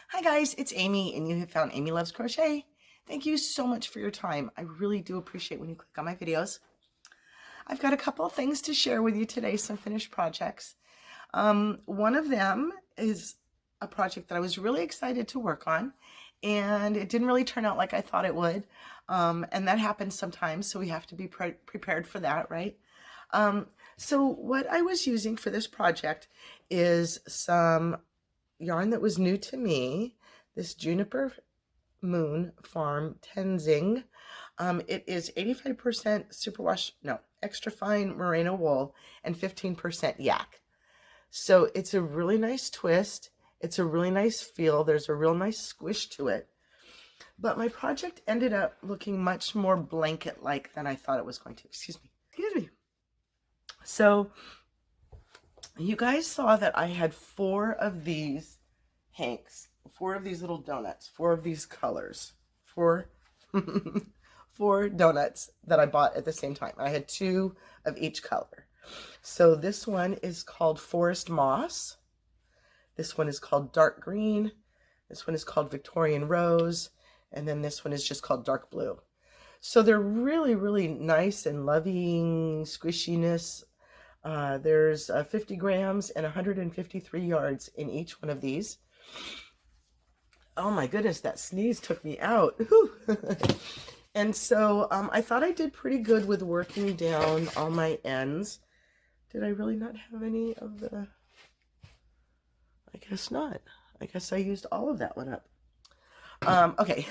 Hi guys, it's Amy and you have found Amy Loves Crochet. Thank you so much for your time. I really do appreciate when you click on my videos. I've got a couple of things to share with you today, some finished projects. One of them is a project that I was really excited to work on and it didn't really turn out like I thought it would. And that happens sometimes, so we have to be prepared for that, right? So what I was using for this project is some yarn that was new to me, this Juniper Moon Farm Tenzing. It is 85% superwash, no, extra fine merino wool and 15% yak. So it's a really nice twist. It's a really nice feel. There's a real nice squish to it. But my project ended up looking much more blanket-like than I thought it was going to. Excuse me. So you guys saw that I had 4 of these hanks, 4 of these little donuts, 4 of these colors, 4 4 donuts that I bought at the same time. I had 2 of each color. So this one is called Forest Moss. This one is called Dark Green. This one is called Victorian Rose. And then this one is just called Dark Blue. So they're really, really nice and loving squishiness. There's 50 grams and 153 yards in each one of these. Oh my goodness, that sneeze took me out. And so I thought I did pretty good with working down all my ends. Did I really not have any of the... I guess not. I guess I used all of that one up. Okay,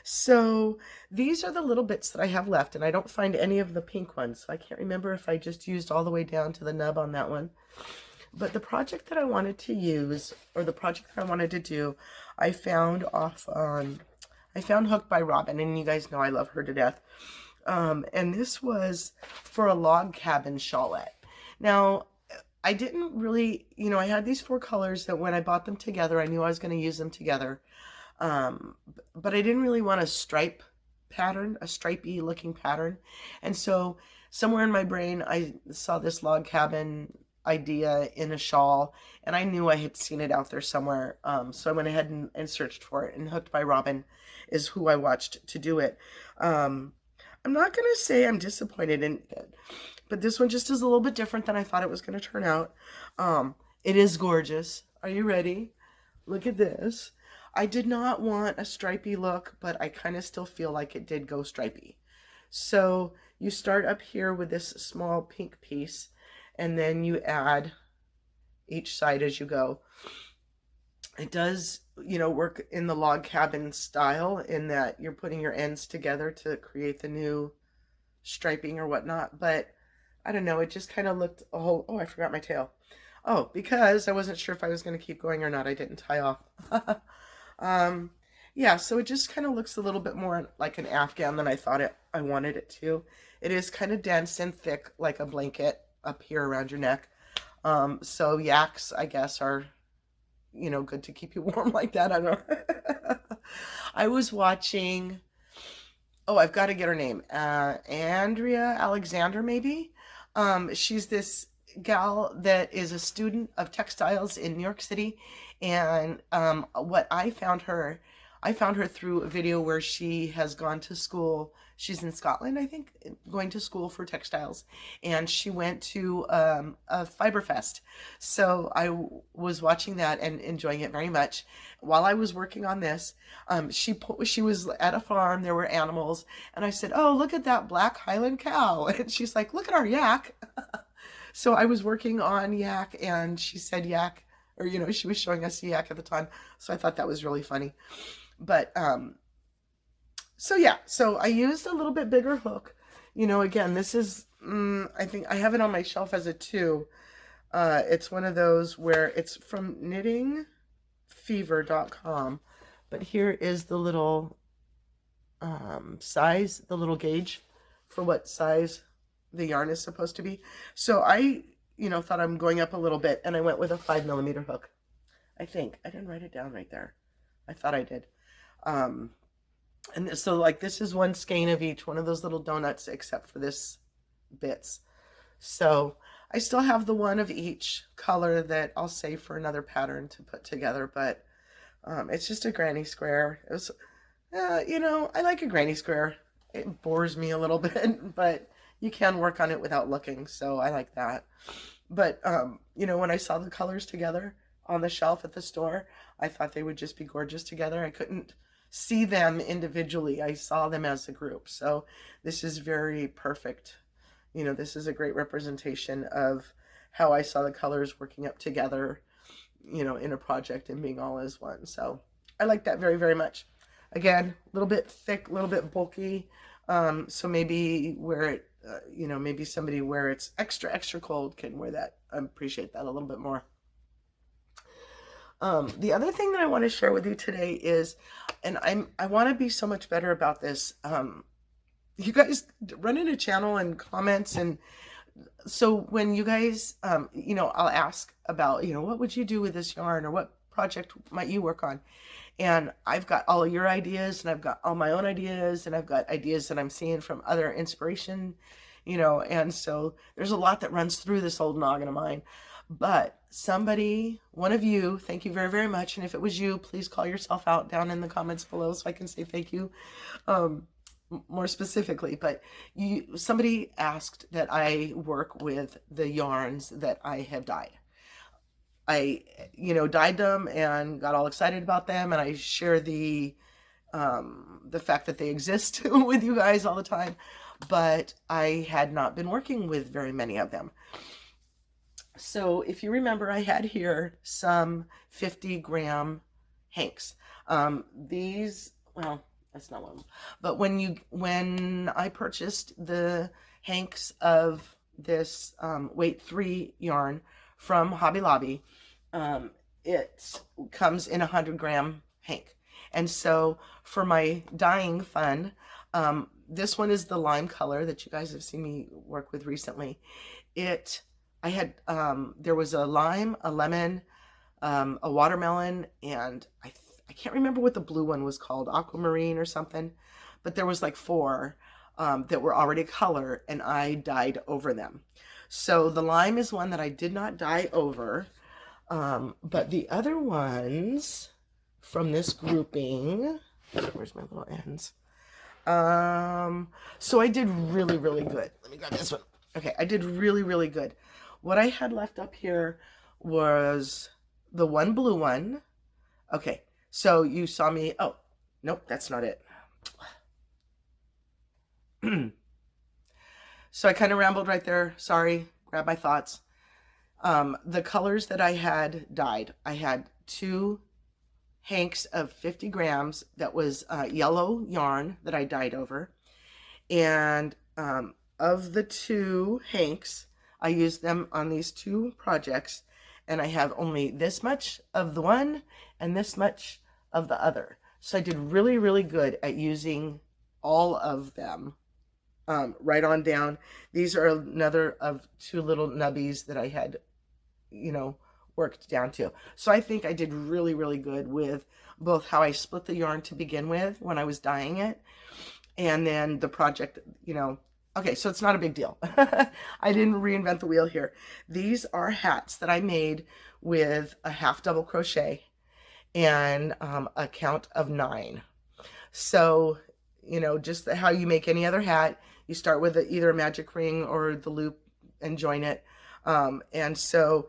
so these are the little bits that I have left, and I don't find any of the pink ones, so I can't remember if I just used all the way down to the nub on that one. But the project that I wanted to use, or the project that I wanted to do, I found Hooked by Robin, and you guys know I love her to death. And this was for a log cabin shawlette. Now, I didn't really, I had these 4 colors that when I bought them together, I knew I was going to use them together. But I didn't really want a stripe pattern, a stripey looking pattern. And so somewhere in my brain, I saw this log cabin idea in a shawl, and I knew I had seen it out there somewhere. So I went ahead and searched for it, and Hooked by Robin is who I watched to do it. I'm not going to say I'm disappointed in it, but this one just is a little bit different than I thought it was going to turn out. It is gorgeous. Are you ready? Look at this. I did not want a stripey look, but I kind of still feel like it did go stripey. So you start up here with this small pink piece, and then you add each side as you go. It does, work in the log cabin style in that you're putting your ends together to create the new striping or whatnot, but I don't know, it just kind of looked a whole, oh, I forgot my tail. Oh, because I wasn't sure if I was going to keep going or not, I didn't tie off. Yeah, so it just kind of looks a little bit more like an Afghan than I thought I wanted it to. It is kind of dense and thick like a blanket up here around your neck. So yaks, I guess, are, good to keep you warm like that. I don't know. I was watching, oh, I've got to get her name. Andrea Alexander, maybe? She's this gal that is a student of textiles in New York City, and what I found her through a video where she has gone to school. She's in Scotland, I think, going to school for textiles, and she went to a Fiber Fest. So I was watching that and enjoying it very much. While I was working on this, she was at a farm. There were animals, and I said, "Oh, look at that black Highland cow," and she's like, "Look at our yak." So I was working on yak, and she said yak, or she was showing us yak at the time. So I thought that was really funny. But so yeah, so I used a little bit bigger hook. Again, this is I think I have it on my shelf as a 2. It's one of those where it's from knittingfever.com, but here is the little size, the little gauge for what size the yarn is supposed to be. So I, thought I'm going up a little bit, and I went with a 5mm hook. I think I didn't write it down right there. I thought I did. And so like this is one skein of each one of those little donuts, except for this bits. So I still have the one of each color that I'll save for another pattern to put together, but It's just a granny square. It was, you know, I like a granny square. It bores me a little bit, but you can work on it without looking, so I like that. But, you know, when I saw the colors together on the shelf at the store, I thought they would just be gorgeous together. I couldn't see them individually. I saw them as a group. So this is very perfect. You know, this is a great representation of how I saw the colors working up together, you know, in a project and being all as one. So I like that very, very much. Again, a little bit thick, a little bit bulky. So maybe where it, you know, maybe somebody where it's extra, extra cold can wear that. I appreciate that a little bit more. The other thing that I want to share with you today is, and I want to be so much better about this. You guys run in a channel and comments, and so when you guys, you know, I'll ask about, you know, what would you do with this yarn, or what project might you work on? And I've got all of your ideas, and I've got all my own ideas, and I've got ideas that I'm seeing from other inspiration, you know, and so there's a lot that runs through this old noggin of mine. But somebody, one of you, thank you very, very much. And if it was you, please call yourself out down in the comments below so I can say thank you more specifically. But somebody asked that I work with the yarns that I have dyed. I, you know, dyed them and got all excited about them, and I share the fact that they exist with you guys all the time, but I had not been working with very many of them. So if you remember, I had here some 50-gram hanks. These, well, that's not one of them, but when I purchased the hanks of this weight 3 yarn from Hobby Lobby, it comes in a 100-gram hank. And so for my dyeing fun, this one is the lime color that you guys have seen me work with recently. I had, there was a lime, a lemon, a watermelon, and I can't remember what the blue one was called, aquamarine or something, but there was like 4 that were already color, and I dyed over them. So the lime is one that I did not dye over, but the other ones from this grouping, where's my little ends? So I did really, really good. Let me grab this one. Okay, I did really, really good. What I had left up here was the one blue one. Okay, so you saw me, oh, nope, that's not it. So I kind of rambled right there. Sorry, grab my thoughts. The colors that I had dyed, I had 2 hanks of 50 grams that was yellow yarn that I dyed over. And of the 2 hanks, I used them on these 2 projects, and I have only this much of the one and this much of the other. So I did really, really good at using all of them right on down. These are another of 2 little nubbies that I had, you know, worked down to. So I think I did really, really good with both how I split the yarn to begin with when I was dyeing it, and then the project, you know. Okay, so it's not a big deal. I didn't reinvent the wheel here. These are hats that I made with a half double crochet and a count of 9. So, you know, just how you make any other hat, you start with either a magic ring or the loop and join it. And so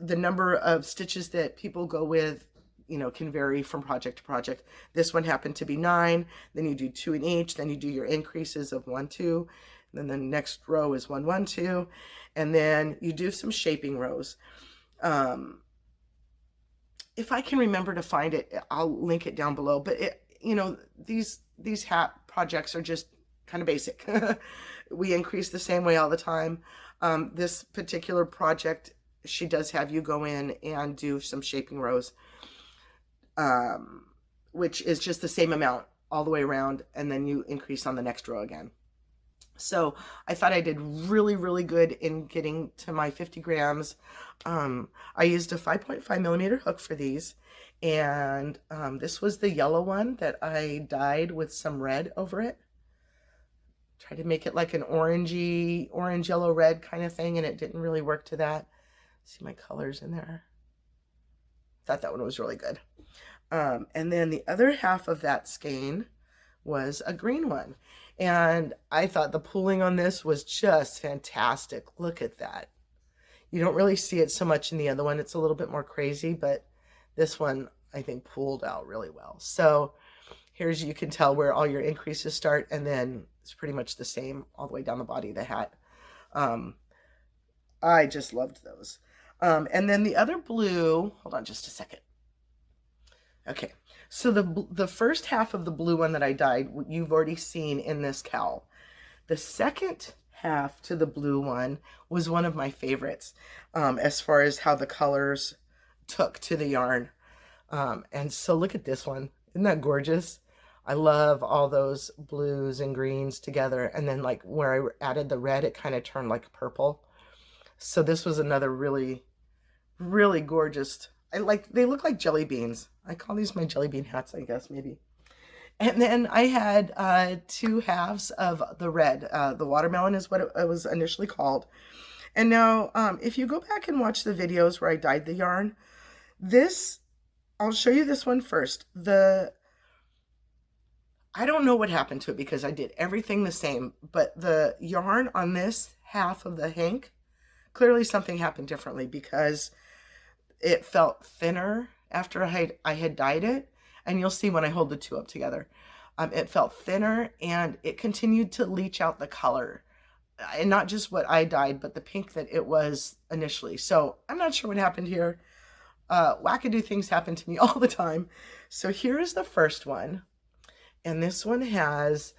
the number of stitches that people go with, you know, can vary from project to project. This one happened to be 9. Then you do 2 in each. Then you do your increases of 1, 2. And then the next row is 1, 1, 2. And then you do some shaping rows. If I can remember to find it, I'll link it down below. But it, you know, these hat projects are just kind of basic. We increase the same way all the time. This particular project, she does have you go in and do some shaping rows, which is just the same amount all the way around, and then you increase on the next row again. So I thought I did really, really good in getting to my 50 grams. I used a 5.5 millimeter hook for these, and this was the yellow one that I dyed with some red over it. Tried to make it like an orangey, orange, yellow, red kind of thing, and it didn't really work to that. See my colors in there. Thought that one was really good. And then the other half of that skein was a green one. And I thought the pooling on this was just fantastic. Look at that. You don't really see it so much in the other one. It's a little bit more crazy, but this one I think pooled out really well. So here's, you can tell where all your increases start, and then it's pretty much the same all the way down the body of the hat. I just loved those. And then the other blue, hold on just a second. Okay, so the first half of the blue one that I dyed, you've already seen in this cowl. The second half to the blue one was one of my favorites, as far as how the colors took to the yarn. And so look at this one. Isn't that gorgeous? I love all those blues and greens together. And then like where I added the red, it kind of turned like purple. So this was another really, really gorgeous. They look like jelly beans. I call these my jelly bean hats, I guess, maybe. And then I had 2 halves of the red. The watermelon is what it was initially called. And now, if you go back and watch the videos where I dyed the yarn, I'll show you this one first. I don't know what happened to it because I did everything the same, but the yarn on this half of the hank, clearly something happened differently because it felt thinner after I had dyed it. And you'll see when I hold the 2 up together. It felt thinner and it continued to leach out the color. And not just what I dyed, but the pink that it was initially. So I'm not sure what happened here. Wackadoo things happen to me all the time. So here is the first one. And this one has,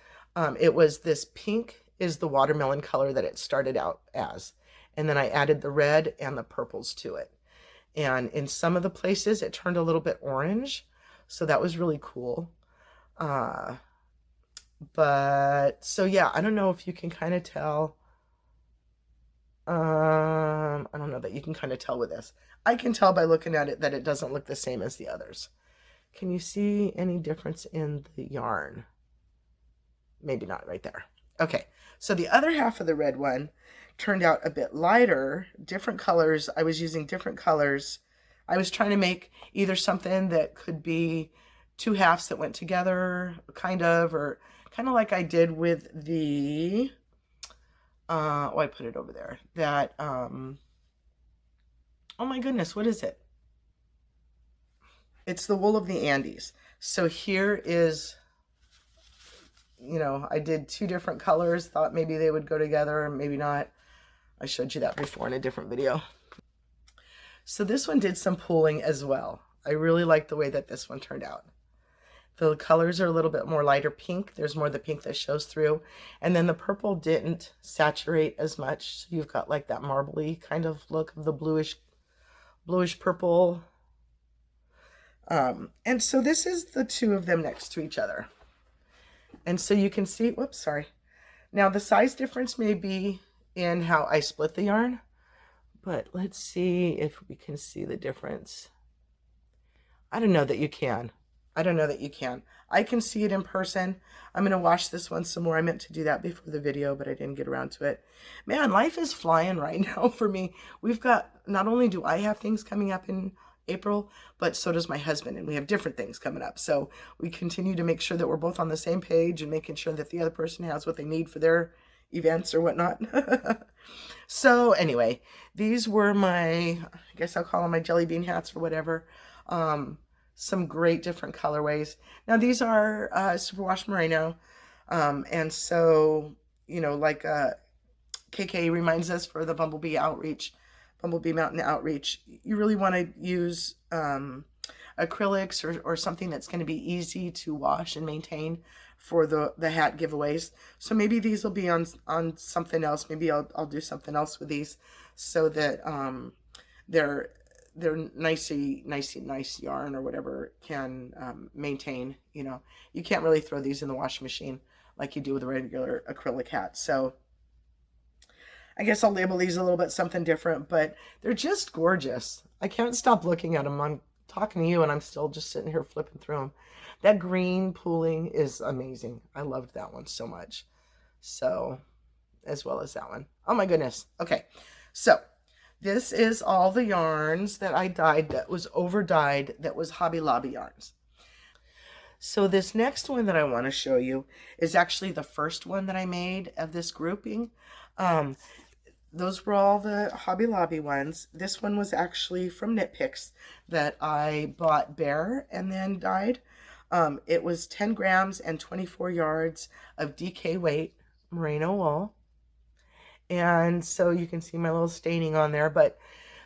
it was this pink is the watermelon color that it started out as. And then I added the red and the purples to it. And in some of the places it turned a little bit orange. So that was really cool. But so yeah, I don't know if you can kind of tell. I don't know that you can kind of tell with this. I can tell by looking at it that it doesn't look the same as the others. Can you see any difference in the yarn? Maybe not right there. Okay, so the other half of the red one turned out a bit lighter, different colors. I was using different colors. I was trying to make either something that could be 2 halves that went together, or kind of like I did with the, I put it over there. That, oh my goodness, what is it? It's the wool of the Andes. So here is, I did 2 different colors, thought maybe they would go together, maybe not. I showed you that before in a different video. So this one did some pooling as well. I really like the way that this one turned out. The colors are a little bit more lighter pink. There's more of the pink that shows through. And then the purple didn't saturate as much. So you've got like that marbly kind of look of the bluish purple. And so this is the 2 of them next to each other. And so you can see, whoops, sorry. Now the size difference may be in how I split the yarn, but let's see if we can see the difference. I don't know that you can. I can see it in person. I'm going to wash this one some more. I meant to do that before the video, but I didn't get around to it. Man, life is flying right now for me. We've got, not only do I have things coming up in April, but so does my husband, and we have different things coming up. So we continue to make sure that we're both on the same page and making sure that the other person has what they need for their events or whatnot. So anyway, these were my, I guess I'll call them my jelly bean hats or whatever. Some great different colorways. Now these are superwash merino, and so like KK reminds us for the Bumblebee Mountain Outreach, you really want to use acrylics or something that's going to be easy to wash and maintain for the hat giveaways. So maybe these will be on something else. Maybe I'll do something else with these so that they're nice yarn or whatever can maintain. You can't really throw these in the washing machine like you do with a regular acrylic hat. So I guess I'll label these a little bit something different, but they're just gorgeous. I can't stop looking at them. I'm talking to you and I'm still just sitting here flipping through them. That green pooling is amazing. I loved that one so much. So, as well as that one. Oh my goodness. Okay, so This is all the yarns that I dyed that was over dyed, that was Hobby Lobby yarns. So this next one that I want to show you is actually the first one that I made of this grouping. Those were all the Hobby Lobby ones. This one was actually from Knit Picks that I bought bare and then dyed. It was 10 grams and 24 yards of DK weight merino wool. And so you can see my little staining on there, but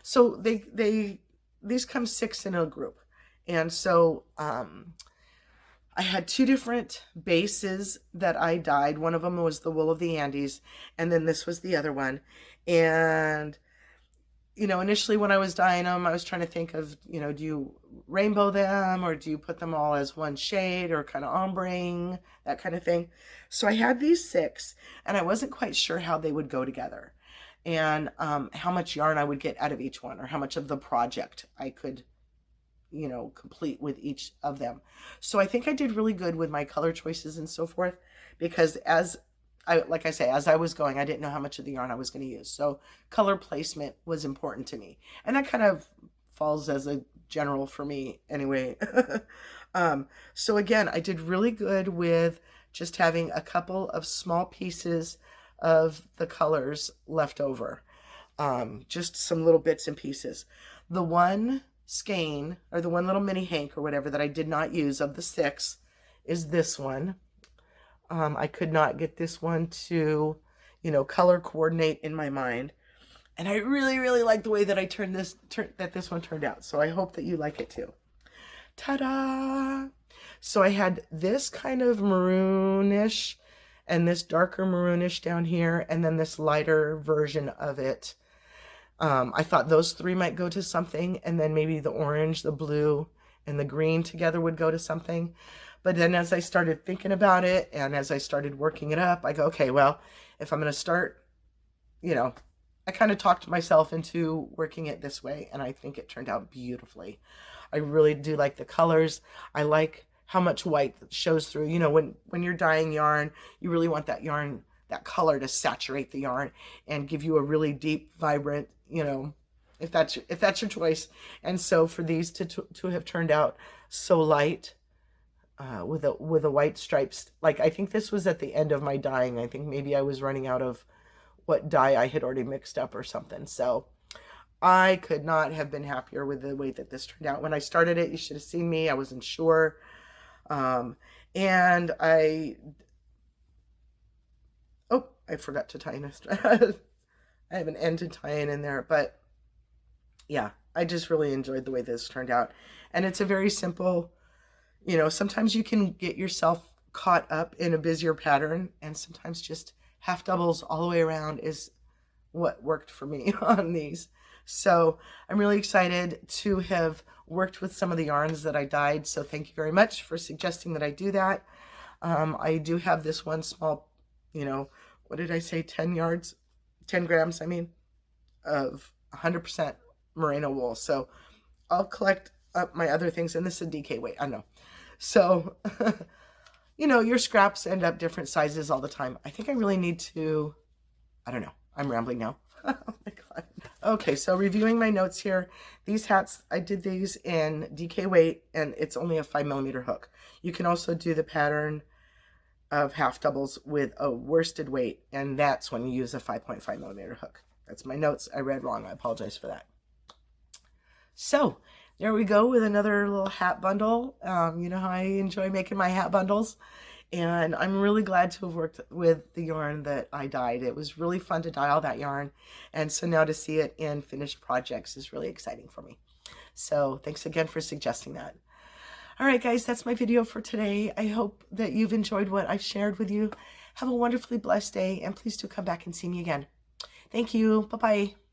so these come 6 in a group. And so I had 2 different bases that I dyed. One of them was the wool of the Andes, and then this was the other one. And you know, initially when I was dyeing them, I was trying to think of, you know, do you rainbow them, or do you put them all as one shade, or kind of ombreing, that kind of thing. So I had these 6, and I wasn't quite sure how they would go together, and how much yarn I would get out of each one, or how much of the project I could, you know, complete with each of them. So I think I did really good with my color choices and so forth, because like I say, as I was going, I didn't know how much of the yarn I was going to use. So color placement was important to me. And that kind of falls as a general for me anyway. So again, I did really good with just having a couple of small pieces of the colors left over. Just some little bits and pieces. The one skein, or the one little mini hank or whatever that I did not use of the 6 is this one. I could not get this one to, you know, color coordinate in my mind. And I really, really like the way that this one turned out. So I hope that you like it too. Ta-da! So I had this kind of maroonish and this darker maroonish down here, and then this lighter version of it. I thought those 3 might go to something, and then maybe the orange, the blue, and the green together would go to something. But then as I started thinking about it, and as I started working it up, I go, okay, well, if I'm going to start, you know, I kind of talked myself into working it this way, and I think it turned out beautifully. I really do like the colors. I like how much white shows through. You know, when you're dyeing yarn, you really want that yarn, that color to saturate the yarn and give you a really deep, vibrant, you know, if that's your choice. And so for these to have turned out so light, with a white stripes, like I think this was at the end of my dyeing. I think maybe I was running out of what dye I had already mixed up or something. So I could not have been happier with the way that this turned out. When I started it, you should have seen me. I wasn't sure. And I forgot to tie in I have an end to tie in there, but yeah, I just really enjoyed the way this turned out. And it's a very simple, you know, sometimes you can get yourself caught up in a busier pattern, and sometimes just half doubles all the way around is what worked for me on these. So I'm really excited to have worked with some of the yarns that I dyed. So thank you very much for suggesting that I do that. I do have this one small, you know, what did I say, 10 grams, I mean, of 100% merino wool. So I'll collect up my other things, and this is a DK weight, I know. So, you know, your scraps end up different sizes all the time. I think I really need to, I don't know, I'm rambling now. Oh my God. Okay, so reviewing my notes here, these hats, I did these in DK weight, and it's only a 5mm hook. You can also do the pattern of half doubles with a worsted weight, and that's when you use a 5.5mm hook. That's my notes. I read wrong. I apologize for that. So there we go with another little hat bundle. You know how I enjoy making my hat bundles, and I'm really glad to have worked with the yarn that I dyed. It was really fun to dye all that yarn, and so now to see it in finished projects is really exciting for me. So thanks again for suggesting that. All right, guys, that's my video for today. I hope that you've enjoyed what I've shared with you. Have a wonderfully blessed day, and please do come back and see me again. Thank you. Bye-bye.